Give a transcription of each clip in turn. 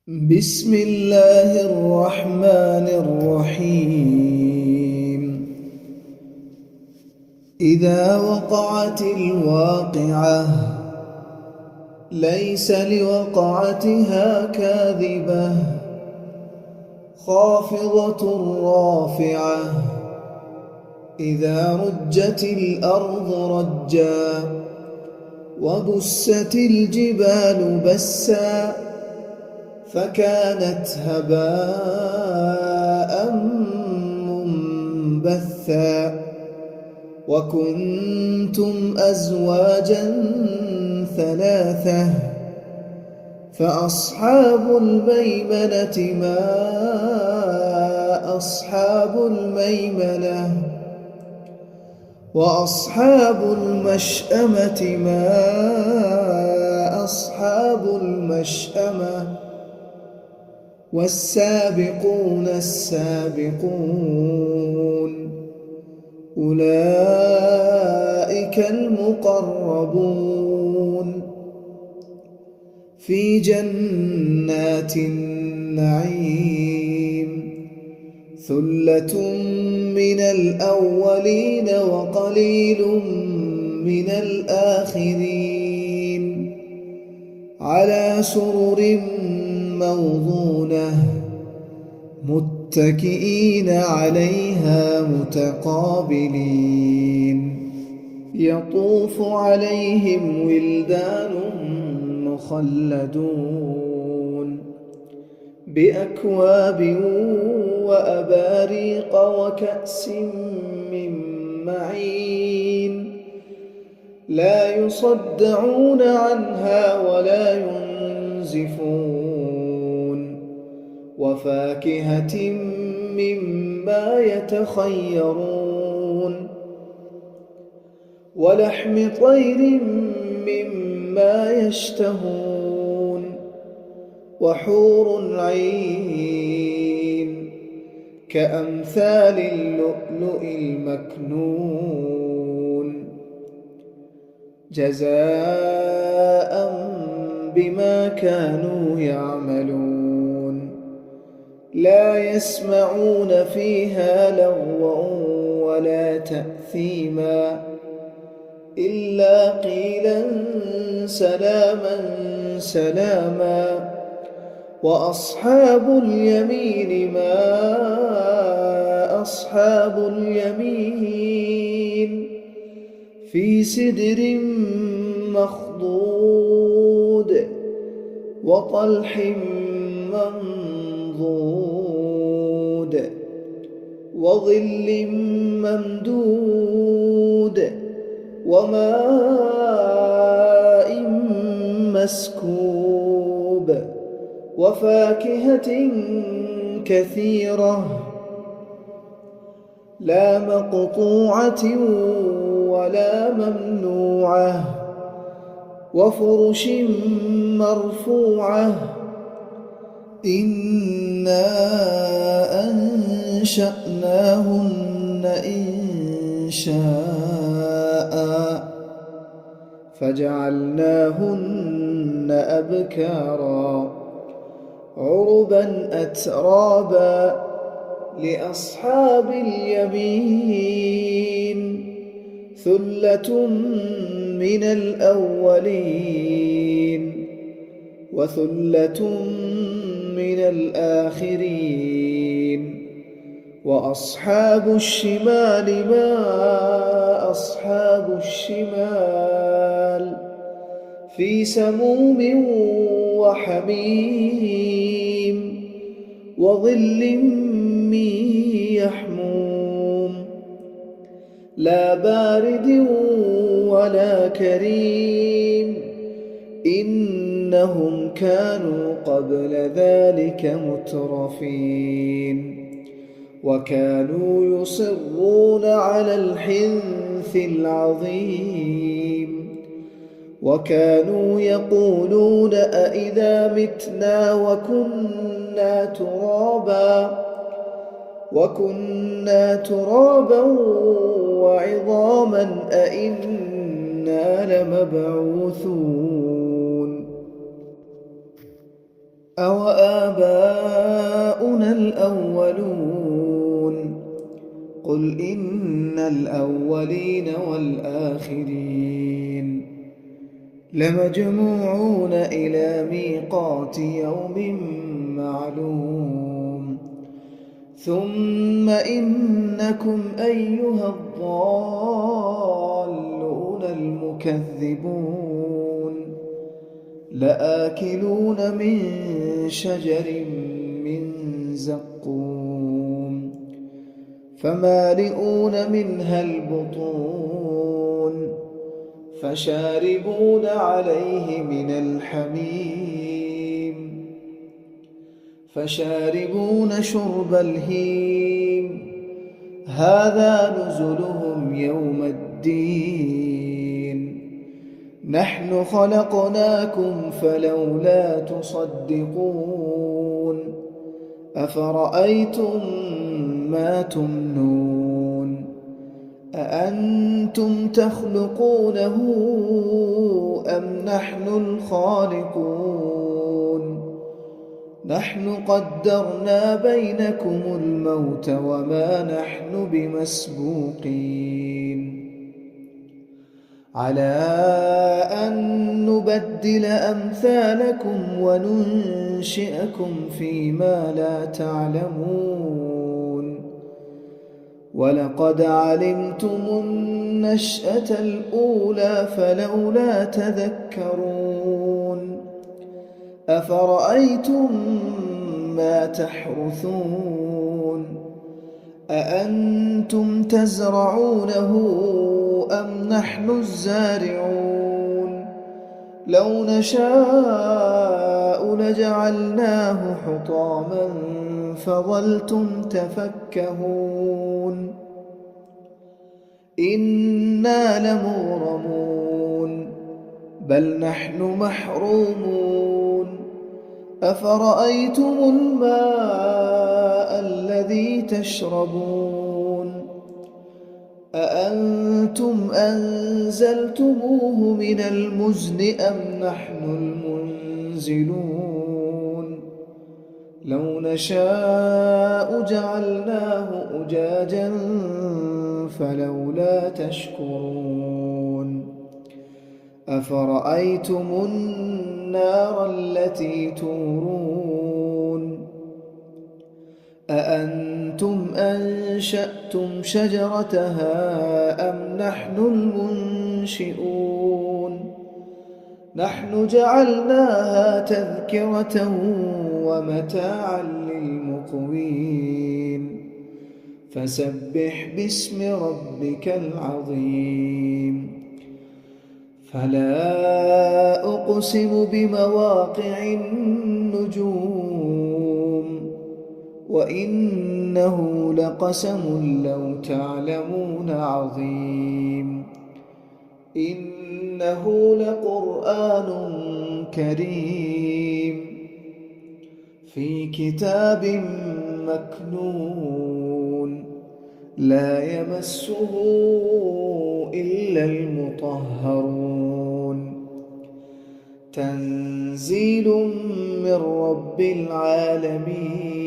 بسم الله الرحمن الرحيم. إذا وقعت الواقعة ليس لوقعتها كاذبة خافضة رافعة. إذا رجت الأرض رجا وبست الجبال بسا فكانت هباء منبثا وكنتم أزواجا ثلاثة فأصحاب الميمنة ما أصحاب الميمنة وأصحاب المشأمة ما أصحاب المشأمة والسابقون السابقون أولئك المقربون في جنات النعيم ثلة من الأولين وقليل من الآخرين على سرر موضونة متكئين عليها متقابلين يطوف عليهم ولدان مخلدون بأكواب وأباريق وكأس من معين لا يصدعون عنها ولا ينزفون وفاكهة مما يتخيرون ولحم طير مما يشتهون وحور عين كأمثال اللؤلؤ المكنون جزاء بما كانوا يعملون لا يسمعون فيها لغوا ولا تأثيما إلا قيلا سلاما سلاما وأصحاب اليمين ما أصحاب اليمين في سدر مخضود وطلح منضود وظل ممدود وماء مسكوب وفاكهة كثيرة لا مقطوعة ولا ممنوعة وفرش مرفوعة إنا أنشأناهن إنشاء فجعلناهن أبكارا عربا أترابا لأصحاب اليمين ثلة من الأولين وثلة من الآخرين وأصحاب الشمال ما أصحاب الشمال في سموم وحميم وظل من يحموم لا بارد ولا كريم إنهم كانوا قبل ذلك مترفين وكانوا يصرون على الحنث العظيم وكانوا يقولون أئذا متنا وكنا ترابا وعظاما أئنا لمبعوثون أوآباؤنا الأولون قل إن الأولين والآخرين لمجموعون إلى ميقات يوم معلوم ثم إنكم أيها الضالون المكذبون لآكلون من شجر من زقوم فمالئون منها البطون فشاربون عليه من الحميم فشاربون شرب الهيم هذا نزلهم يوم الدين نحن خلقناكم فلولا تصدقون أفرأيتم ما تمنون أأنتم تخلقونه أم نحن الخالقون نحن قدرنا بينكم الموت وما نحن بمسبوقين على أن نبدل أمثالكم وننشئكم فيما لا تعلمون ولقد علمتم النشأة الأولى فلولا تذكرون أفرأيتم ما تحرثون أأنتم تزرعونه أم نحن الزارعون لو نشاء لجعلناه حطاما فظلتم تفكهون إنا لمغرمون بل نحن محرومون أفرأيتم الماء الذي تشربون أأنتم أنزلتموه من المزن أم نحن المنزلون لو نشاء جعلناه أجاجا فلولا تشكرون أفرأيتم النار التي تورون أأنتم أنشأتم شجرتها أم نحن المنشئون نحن جعلناها تذكرة ومتاعا للمقوين فسبح باسم ربك العظيم فلا أقسم بمواقع النجوم وإنه لقسم لو تعلمون عظيم إنه لقرآن كريم في كتاب مكنون لا يمسه إلا المطهرون تنزيل من رب العالمين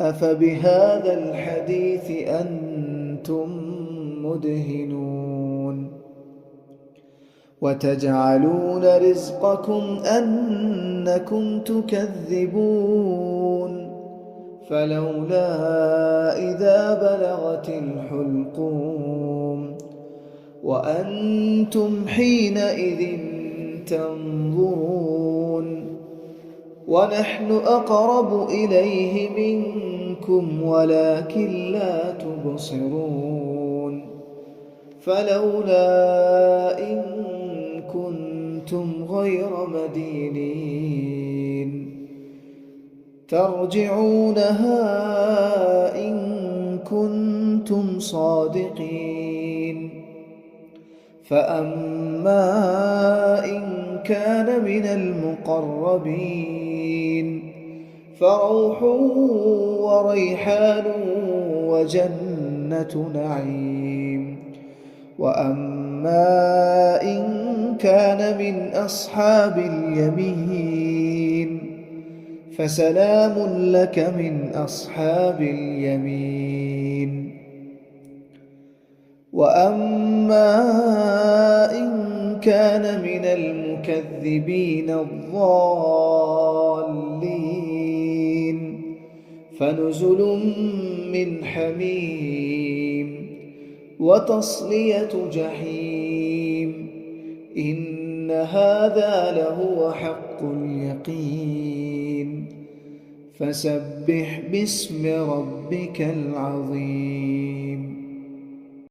أفبهذا الحديث أنتم مدهنون وتجعلون رزقكم أنكم تكذبون فلولا إذا بلغت الحلقوم وأنتم حينئذ تنظرون ونحن أقرب إليه منكم ولكن لا تبصرون فلولا إن كنتم غير مدينين ترجعونها إن كنتم صادقين فأما إن كان من المقربين فروح وريحان وجنة نعيم وأما إن كان من أصحاب اليمين فسلام لك من أصحاب اليمين. وأما إن كان من المكذبين الضالين فنزل من حميم وتصلية جحيم. إن هذا لهو حق اليقين. فسبح باسم ربك العظيم.